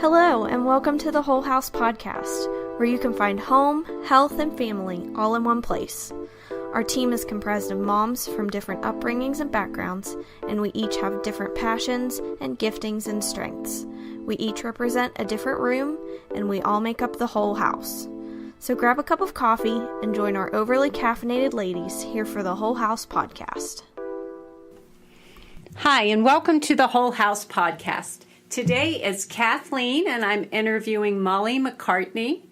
Hello, and welcome to the Whole House Podcast, where you can find home, health, and family all in one place. Our team is comprised of moms from different upbringings and backgrounds, and we each have different passions and giftings and strengths. We each represent a different room, and we all make up the whole house. So grab a cup of coffee and join our overly caffeinated ladies here for the Whole House Podcast. Hi, and welcome to the Whole House Podcast. Today is Kathleen, and I'm interviewing Molly McCartney,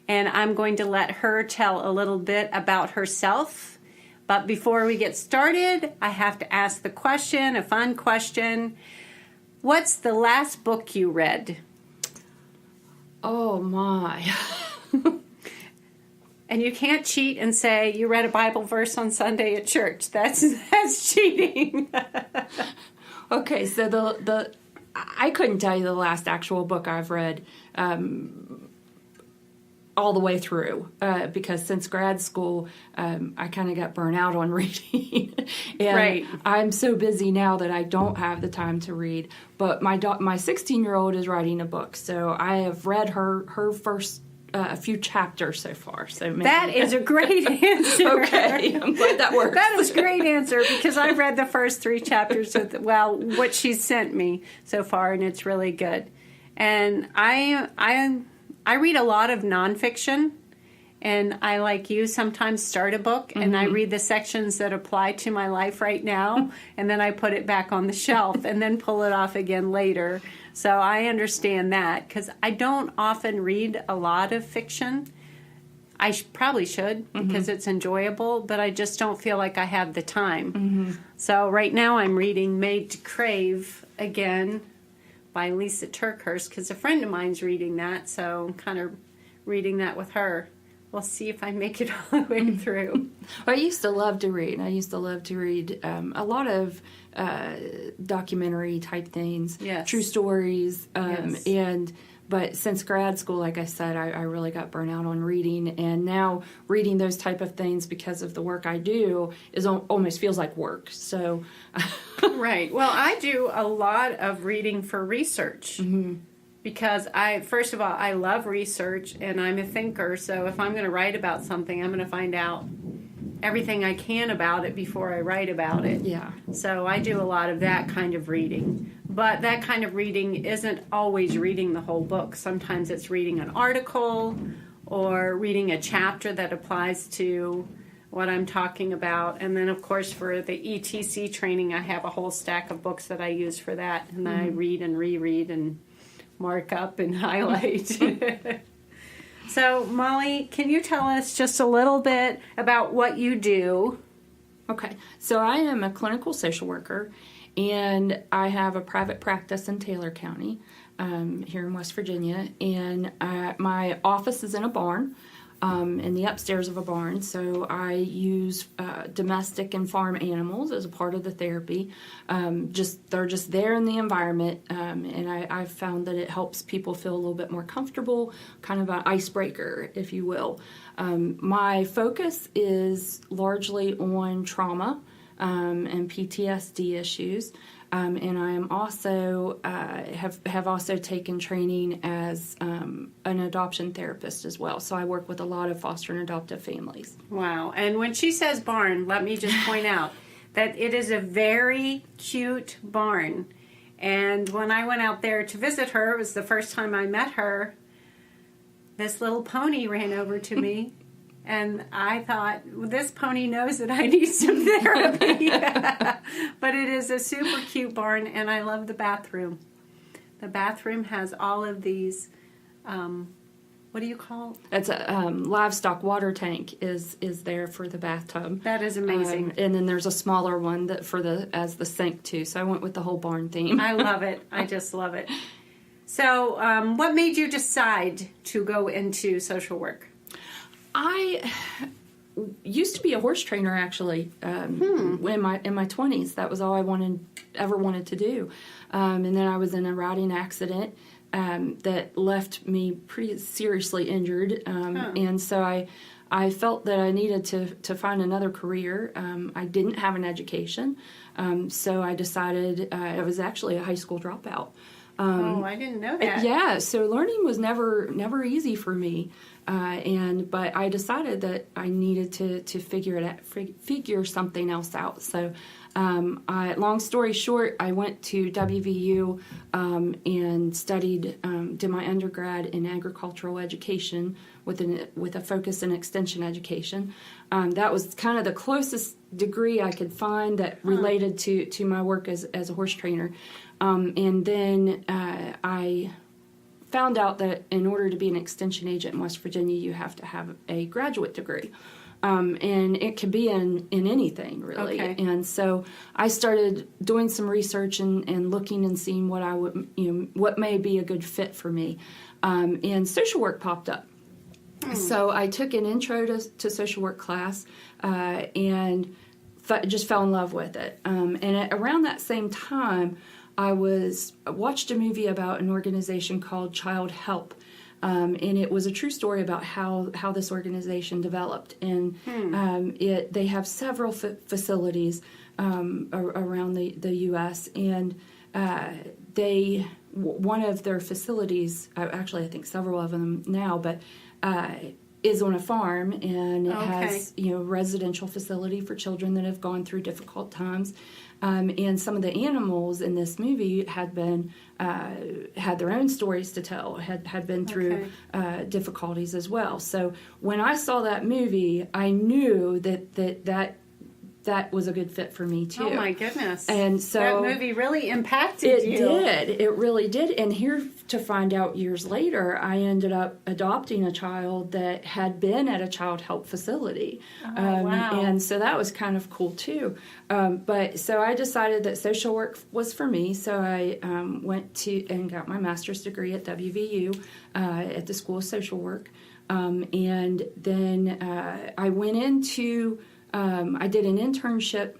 and I'm going to let her tell a little bit about herself. But before we get started, I have to ask the question, a fun question. What's the last book you read? Oh, my. And you can't cheat and say you read a Bible verse on Sunday at church. That's cheating. Okay, so I couldn't tell you the last actual book I've read all the way through because since grad school, I kind of got burnt out on reading. And right. I'm so busy now that I don't have the time to read. But my 16-year-old is writing a book, so I have read her first a few chapters so far. So maybe that is a great answer. Okay, I'm glad that worked. That is a great answer because I've read the first 3 chapters of what she sent me so far, and it's really good. And I read a lot of nonfiction, and I, like you, sometimes start a book and I read the sections that apply to my life right now, and then I put it back on the shelf and then pull it off again later. So I understand that because I don't often read a lot of fiction. I probably should because it's enjoyable, but I just don't feel like I have the time. So right now I'm reading Made to Crave again by Lisa TerKeurst because a friend of mine's reading that, so I'm kind of reading that with her. We'll see if I make it all the way through. I used to love to read. I used to love to read a lot of documentary type things, yes. True stories, Yes. But since grad school, like I said, I really got burnt out on reading, and now reading those type of things because of the work I do is almost feels like work. So, Right. Well, I do a lot of reading for research. Because first of all, I love research and I'm a thinker. So if I'm going to write about something, I'm going to find out everything I can about it before I write about it. yeah. So I do a lot of that kind of reading. But that kind of reading isn't always reading the whole book. Sometimes it's reading an article or reading a chapter that applies to what I'm talking about. And then, of course, for the ETC training, I have a whole stack of books that I use for that. And I read and reread and mark up and highlight. So, Molly, can you tell us just a little bit about what you do? Okay, so I am a clinical social worker, and I have a private practice in Taylor County here in West Virginia, and my office is in a barn, in the upstairs of a barn, so I use domestic and farm animals as a part of the therapy. They're just there in the environment, and I've found that it helps people feel a little bit more comfortable, kind of an icebreaker, if you will. My focus is largely on trauma and PTSD issues. And I am also have also taken training as an adoption therapist as well. So I work with a lot of foster and adoptive families. Wow. And when she says barn, let me just point out that it is a very cute barn. And when I went out there to visit her, it was the first time I met her, this little pony ran over to me. And I thought, well, this pony knows that I need some therapy. But it is a super cute barn, and I love the bathroom. The bathroom has all of these, what do you call it? It's a livestock water tank is there for the bathtub. That is amazing. And then there's a smaller one as the sink too. So I went with the whole barn theme. I love it. I just love it. So what made you decide to go into social work? I used to be a horse trainer, actually, in my 20s. That was all I ever wanted to do. And then I was in a riding accident that left me pretty seriously injured. And so I felt that I needed to find another career. I didn't have an education, so I decided I was actually a high school dropout. I didn't know that. Yeah, so learning was never easy for me, but I decided that I needed to figure something else out. So, long story short, I went to WVU and studied, did my undergrad in agricultural education with a focus in extension education. That was kind of the closest degree I could find that related to my work as a horse trainer. And then I found out that in order to be an extension agent in West Virginia, you have to have a graduate degree. And it could be in anything, really. Okay. And so I started doing some research and looking and seeing what I would, what may be a good fit for me. And social work popped up. So I took an intro to social work class and just fell in love with it. And around that same time, I watched a movie about an organization called Child Help. And it was a true story about how this organization developed. And they have several facilities around the U.S. And one of their facilities, actually I think several of them now, but is on a farm, and it has residential facility for children that have gone through difficult times. And some of the animals in this movie had their own stories to tell, had been through difficulties as well. So when I saw that movie, I knew that was a good fit for me too. Oh my goodness. And so that movie really impacted you. It really did. And here to find out years later, I ended up adopting a child that had been at a child help facility. Wow. And so that was kind of cool too. But so I decided that social work was for me. So I went to and got my master's degree at WVU at the School of Social Work. And then I went into I did an internship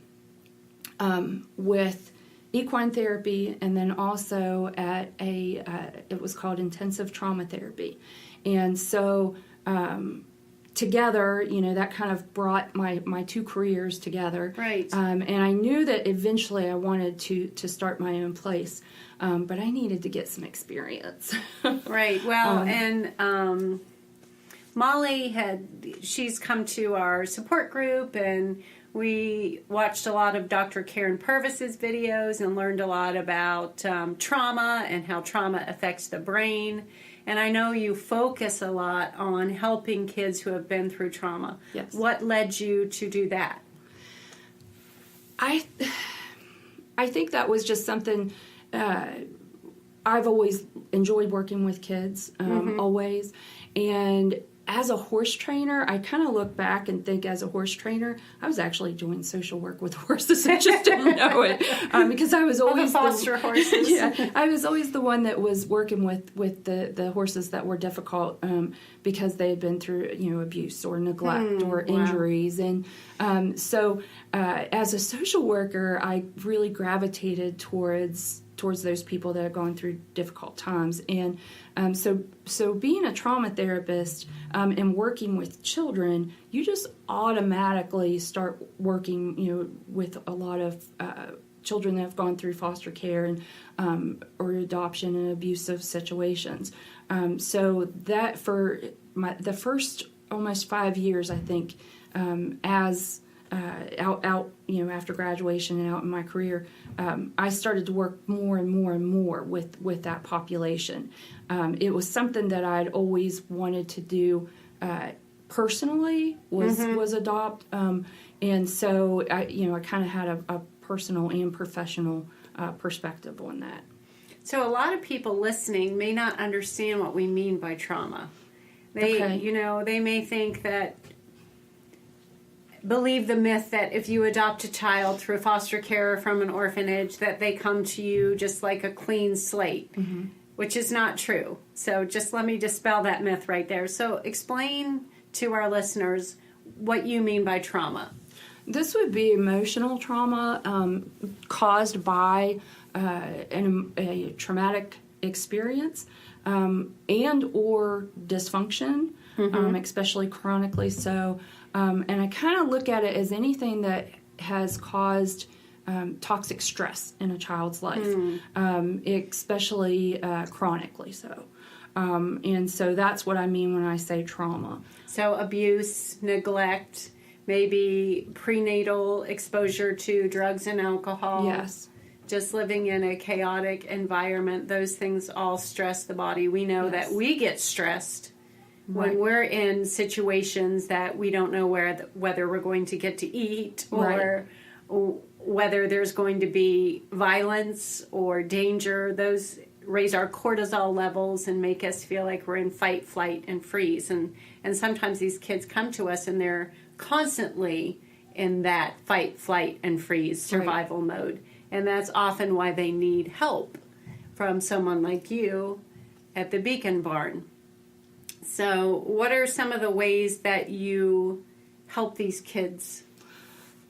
with equine therapy, and then also at it was called intensive trauma therapy. And so together, that kind of brought my two careers together. Right. And I knew that eventually I wanted to start my own place, but I needed to get some experience. Right. Well, and Molly she's come to our support group, and we watched a lot of Dr. Karen Purvis's videos and learned a lot about trauma and how trauma affects the brain. And I know you focus a lot on helping kids who have been through trauma. Yes. What led you to do that? I think that was just something I've always enjoyed working with kids, always. And as a horse trainer, I kind of look back and think as a horse trainer, I was actually doing social work with horses. I just didn't know it because I was always foster horses. Yeah, I was always the one that was working with the horses that were difficult because they had been through abuse or neglect or injuries. And so as a social worker, I really gravitated towards those people that are going through difficult times. And so being a trauma therapist and working with children, you just automatically start working, with a lot of children that have gone through foster care and or adoption and abusive situations. So that for the first almost 5 years, I think, as out after graduation and out in my career, I started to work more and more and more with that population. It was something that I'd always wanted to do personally, was adopt, and so I kind of had a personal and professional perspective on that. So a lot of people listening may not understand what we mean by trauma. They may think that. Believe the myth that if you adopt a child through foster care or from an orphanage, that they come to you just like a clean slate, which is not true. So just let me dispel that myth right there. So explain to our listeners what you mean by trauma. This would be emotional trauma caused by a traumatic experience and or dysfunction, especially chronically so. And I kind of look at it as anything that has caused toxic stress in a child's life, especially chronically so. And so that's what I mean when I say trauma. So abuse, neglect, maybe prenatal exposure to drugs and alcohol. Yes. Just living in a chaotic environment, those things all stress the body. We know that we get stressed when we're in situations that we don't know whether we're going to get to eat or whether there's going to be violence or danger. Those raise our cortisol levels and make us feel like we're in fight, flight, and freeze. And sometimes these kids come to us and they're constantly in that fight, flight, and freeze survival mode. And that's often why they need help from someone like you at the Beacon Barn. So what are some of the ways that you help these kids?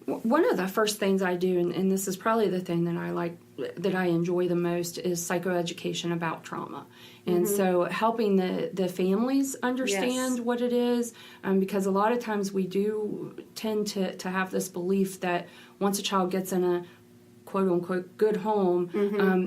One of the first things I do, and this is probably the thing that I enjoy the most, is psychoeducation about trauma. And so helping the families understand what it is, because a lot of times we do tend to have this belief that once a child gets in a quote-unquote good home,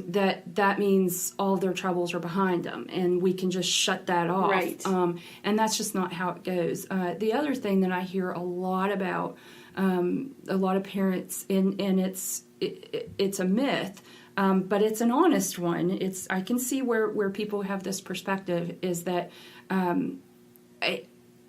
that means all of their troubles are behind them, and we can just shut that off. Right. And that's just not how it goes. The other thing that I hear a lot about, a lot of parents, and it's a myth, but it's an honest one. I can see where people have this perspective, is that a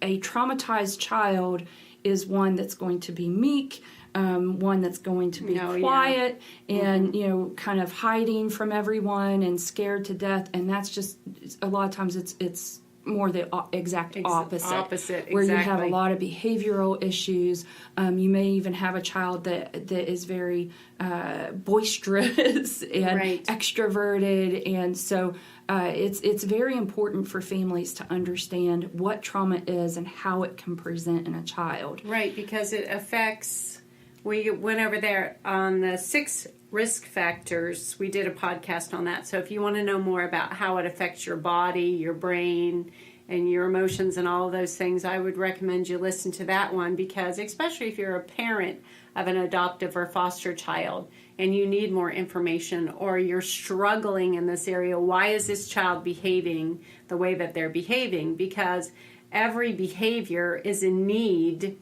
traumatized child is one that's going to be meek, one that's going to be quiet and, kind of hiding from everyone and scared to death. And that's just, a lot of times it's more the exact opposite. Where you have a lot of behavioral issues. You may even have a child that is very boisterous and extroverted. And so it's very important for families to understand what trauma is and how it can present in a child. Right, because it affects... We went over there on the 6 risk factors. We did a podcast on that. So if you want to know more about how it affects your body, your brain, and your emotions and all of those things, I would recommend you listen to that one, because especially if you're a parent of an adoptive or foster child and you need more information, or you're struggling in this area, why is this child behaving the way that they're behaving? Because every behavior is a need.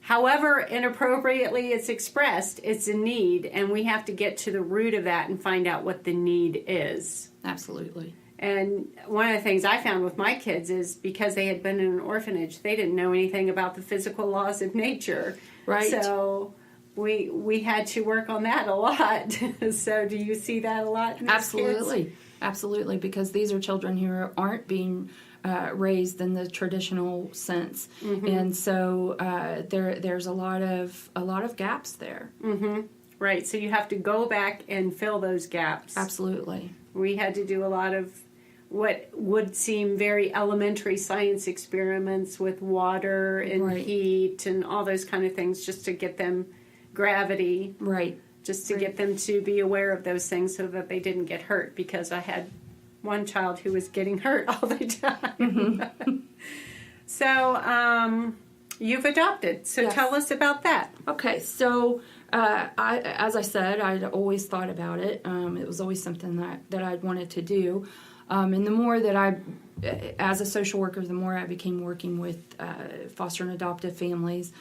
However inappropriately it's expressed, it's a need, and we have to get to the root of that and find out what the need is. Absolutely. And one of the things I found with my kids is, because they had been in an orphanage, they didn't know anything about the physical laws of nature. Right. So we had to work on that a lot. So do you see that a lot in these Absolutely. kids? Absolutely, because these are children who aren't being raised in the traditional sense, and so there's a lot of gaps there. Right. So you have to go back and fill those gaps. Absolutely. We had to do a lot of what would seem very elementary science experiments with water and heat and all those kind of things, just to get them gravity. Right. Just to get them to be aware of those things so that they didn't get hurt, because I had one child who was getting hurt all the time. So you've adopted. So tell us about that. Okay, so as I said, I'd always thought about it. It was always something that I'd wanted to do. And the more that as a social worker, the more I became working with foster and adoptive families,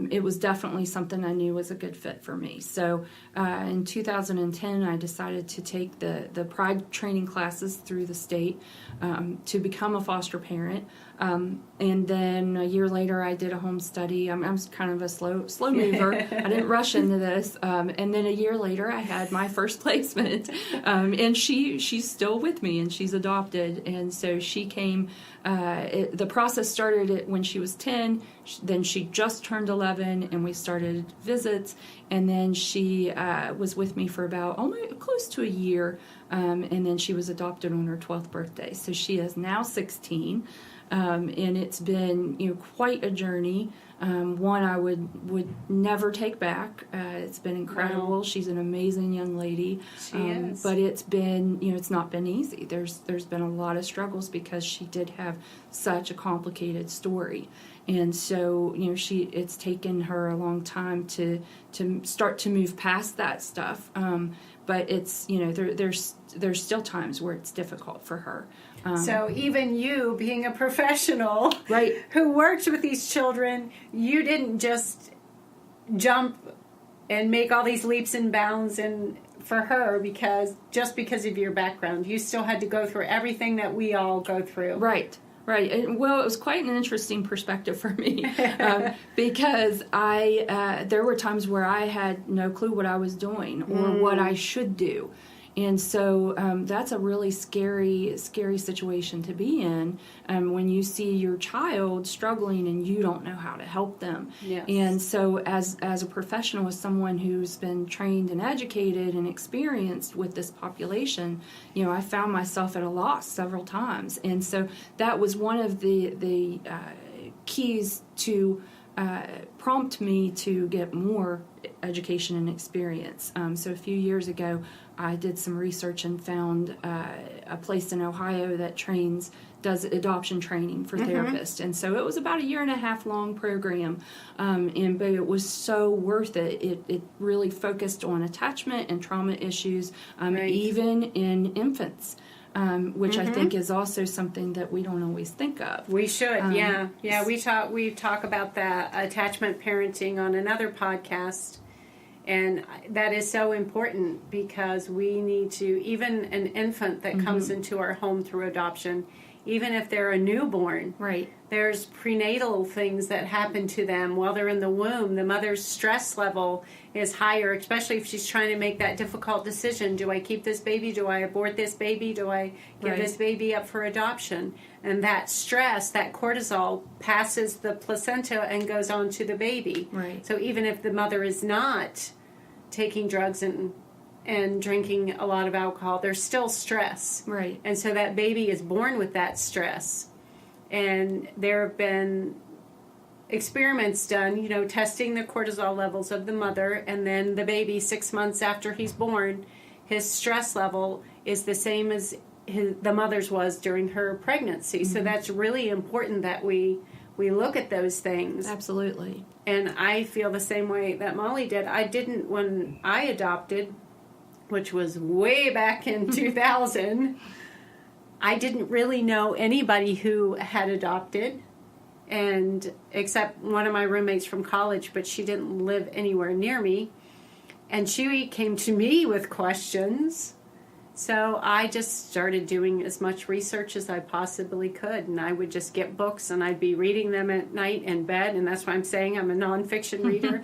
it was definitely something I knew was a good fit for me. So in 2010, I decided to take the PRIDE training classes through the state to become a foster parent. And then a year later, I did a home study. I'm kind of a slow mover. I didn't rush into this. And then a year later, I had my first placement. And she's still with me, and she's adopted. And so she came. The process started when she was 10. Then she just turned 11, and we started visits. And then she was with me for about close to a year. And then she was adopted on her 12th birthday. So she is now 16. And it's been quite a journey. One I would never take back. It's been incredible. Wow. She's an amazing young lady. She is. But it's been, it's not been easy. There's been a lot of struggles because she did have such a complicated story. And so, it's taken her a long time to start to move past that stuff. But it's, there's still times where it's difficult for her. So even you, being a professional, right, who works with these children, you didn't just jump and make all these leaps and bounds for her because of your background. You still had to go through everything that we all go through. Right. And, well, it was quite an interesting perspective for me because there were times where I had no clue what I was doing or what I should do. And so that's a really scary situation to be in when you see your child struggling and you don't know how to help them. Yes. And so as a professional, as someone who's been trained and educated and experienced with this population, I found myself at a loss several times. And so that was one of the keys to prompt me to get more education and experience. So a few years ago, I did some research and found a place in Ohio that does adoption training for therapists. And so it was about a 1.5 year long program, but it was so worth it. It really focused on attachment and trauma issues, even in infants. Which I think is also something that we don't always think of. We should, yeah. We talk about that attachment parenting on another podcast, and that is so important because we need to, even an infant that comes into our home through adoption, even if they're a newborn, right? There's prenatal things that happen to them while they're in the womb. The mother's stress level is higher, especially if she's trying to make that difficult decision. Do I keep this baby? Do I abort this baby? Do I give this baby up for adoption? And that stress, that cortisol, passes the placenta and goes on to the baby. Right. So even if the mother is not taking drugs and drinking a lot of alcohol, there's still stress. Right. And so that baby is born with that stress. And there have been experiments done, testing the cortisol levels of the mother, and then the baby 6 months after he's born, his stress level is the same as the mother's was during her pregnancy. So that's really important that we look at those things. Absolutely. And I feel the same way that Molly did. I didn't, when I adopted, which was way back in 2000, I didn't really know anybody who had adopted, and except one of my roommates from college, but she didn't live anywhere near me. And she came to me with questions. So I just started doing as much research as I possibly could, and I would just get books and I'd be reading them at night in bed, and that's why I'm saying I'm a nonfiction reader.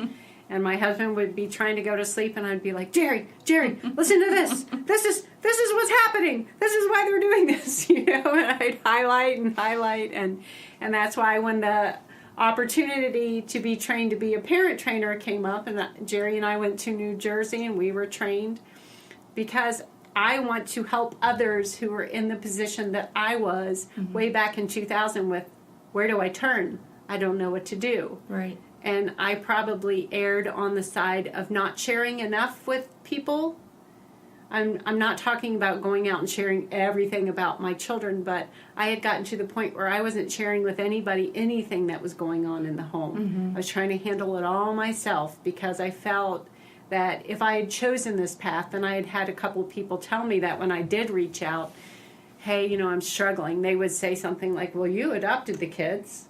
And my husband would be trying to go to sleep, and I'd be like, Jerry, listen to this. This is what's happening. This is why they're doing this, And I'd highlight, and that's why when the opportunity to be trained to be a parent trainer came up, and Jerry and I went to New Jersey, and we were trained because I want to help others who are in the position that I was way back in 2000 with, where do I turn? I don't know what to do. Right. And I probably erred on the side of not sharing enough with people. I'm not talking about going out and sharing everything about my children, but I had gotten to the point where I wasn't sharing with anybody anything that was going on in the home. I was trying to handle it all myself because I felt that if I had chosen this path, and I had had a couple of people tell me that when I did reach out, hey, I'm struggling, they would say something like, well, you adopted the kids.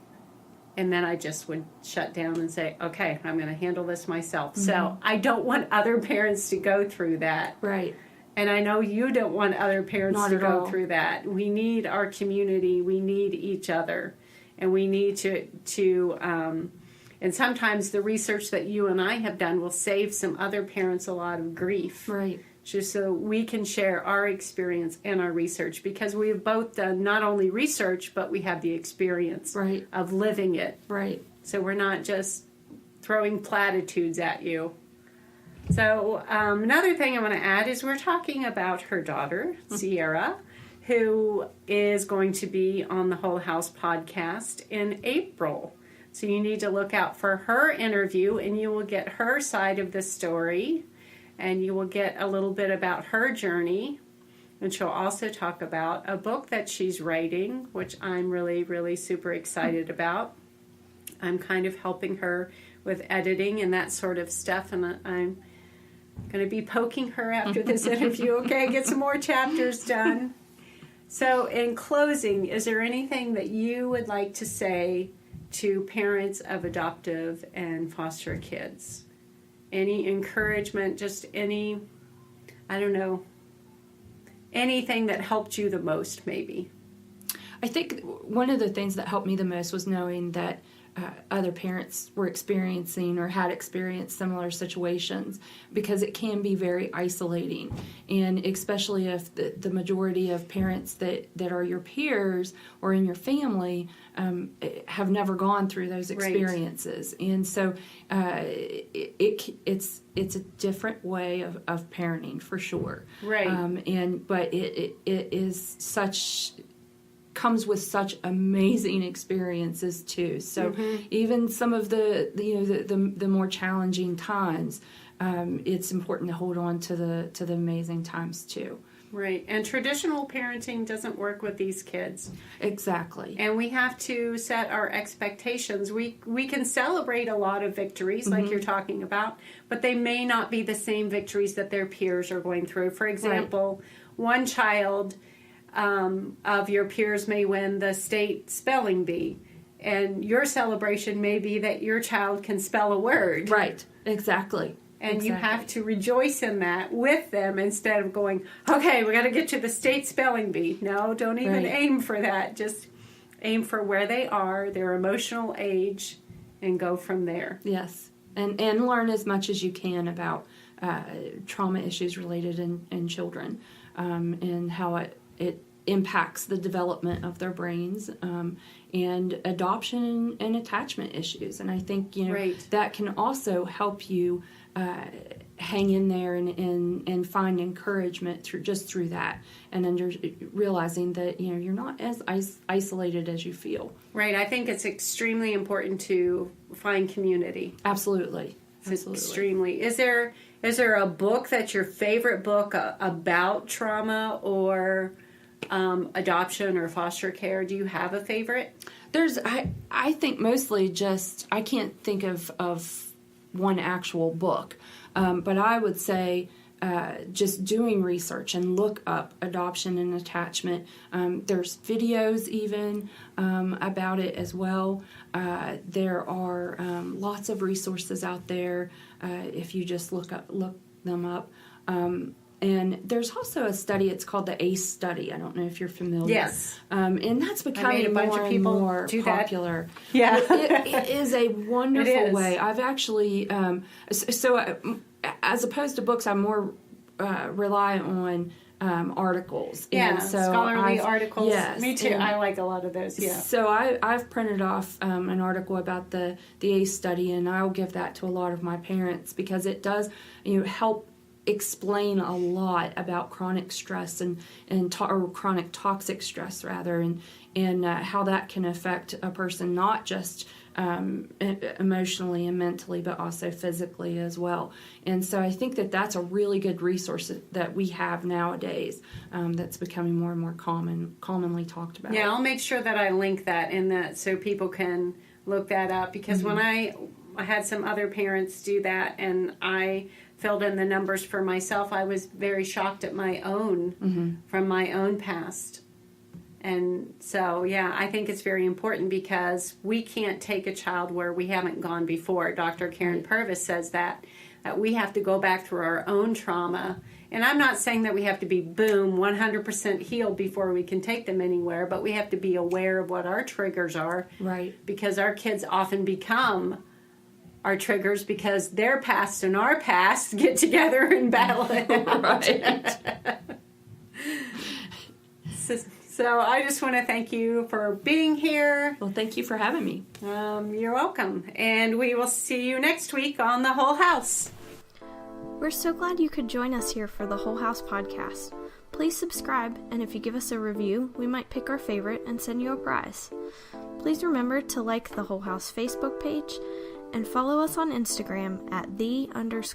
And then I just would shut down and say, okay, I'm going to handle this myself. So I don't want other parents to go through that. Right. And I know you don't want other parents to go through that. We need our community. We need each other. And we need to and sometimes the research that you and I have done will save some other parents a lot of grief. Right. Just so we can share our experience and our research, because we've both done not only research, but we have the experience of living it. Right. So we're not just throwing platitudes at you. So another thing I want to add is we're talking about her daughter, Sierra, who is going to be on the Whole House podcast in April. So you need to look out for her interview, and you will get her side of the story, and you will get a little bit about her journey. And she'll also talk about a book that she's writing, which I'm really, really super excited about. I'm kind of helping her with editing and that sort of stuff, and I'm going to be poking her after this interview, okay, get some more chapters done. So in closing, is there anything that you would like to say to parents of adoptive and foster kids? Any encouragement, just any, I don't know, anything that helped you the most, maybe? I think one of the things that helped me the most was knowing that other parents were experiencing or had experienced similar situations, because it can be very isolating, and especially if the majority of parents that are your peers or in your family have never gone through those experiences. Right. And so it's a different way of parenting for sure. Right. But it is such... comes with such amazing experiences too. So even some of the more challenging times, it's important to hold on to the amazing times too. Right. And traditional parenting doesn't work with these kids. Exactly. And we have to set our expectations. We can celebrate a lot of victories like you're talking about, but they may not be the same victories that their peers are going through. For example, one child of your peers may win the state spelling bee, and your celebration may be that your child can spell a word. Right, exactly. And you have to rejoice in that with them instead of going, okay, we got to get to the state spelling bee. No, don't even aim for that. Just aim for where they are, their emotional age, and go from there. Yes, and learn as much as you can about trauma issues related in children, and how it impacts the development of their brains, and adoption and attachment issues. And I think that can also help you hang in there and find encouragement through that, and realizing that you're not as isolated as you feel. Right. I think it's extremely important to find community. Absolutely. Extremely. Is there a book that's your favorite book about trauma or adoption or foster care? Do you have a favorite? I think mostly just, I can't think of one actual book, but I would say just doing research and look up adoption and attachment. There's videos even about it as well. There are lots of resources out there if you just look them up. And there's also a study, it's called the ACE study. I don't know if you're familiar. Yes. And that's becoming more and more popular. That. Yeah. It is a wonderful way. I've actually, as opposed to books, I'm more rely on articles. Yeah, and so scholarly articles. Yes. Me too. I like a lot of those, yeah. So I've printed off an article about the ACE study, and I'll give that to a lot of my parents, because it does help explain a lot about chronic stress or chronic toxic stress rather, and how that can affect a person, not just emotionally and mentally, but also physically as well. And so I think that's a really good resource that we have nowadays, that's becoming more and more commonly talked about. Yeah, I'll make sure that I link that in that so people can look that up, because when I had some other parents do that and I filled in the numbers for myself, I was very shocked at my own, from my own past. And so, yeah, I think it's very important, because we can't take a child where we haven't gone before. Dr. Karen Purvis says that we have to go back through our own trauma. And I'm not saying that we have to be, 100% healed before we can take them anywhere, but we have to be aware of what our triggers are. Right. Because our kids often become our triggers, because their past and our past get together and battle it out. Right. So I just want to thank you for being here. Well, thank you for having me. You're welcome. And we will see you next week on The Whole House. We're so glad you could join us here for the Whole House podcast. Please subscribe, and if you give us a review, we might pick our favorite and send you a prize. Please remember to like the Whole House Facebook page and follow us on Instagram at _whole_house.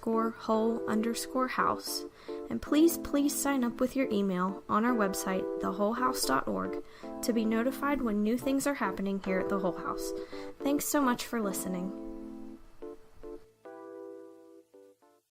And please sign up with your email on our website, thewholehouse.org, to be notified when new things are happening here at the Whole House. Thanks so much for listening.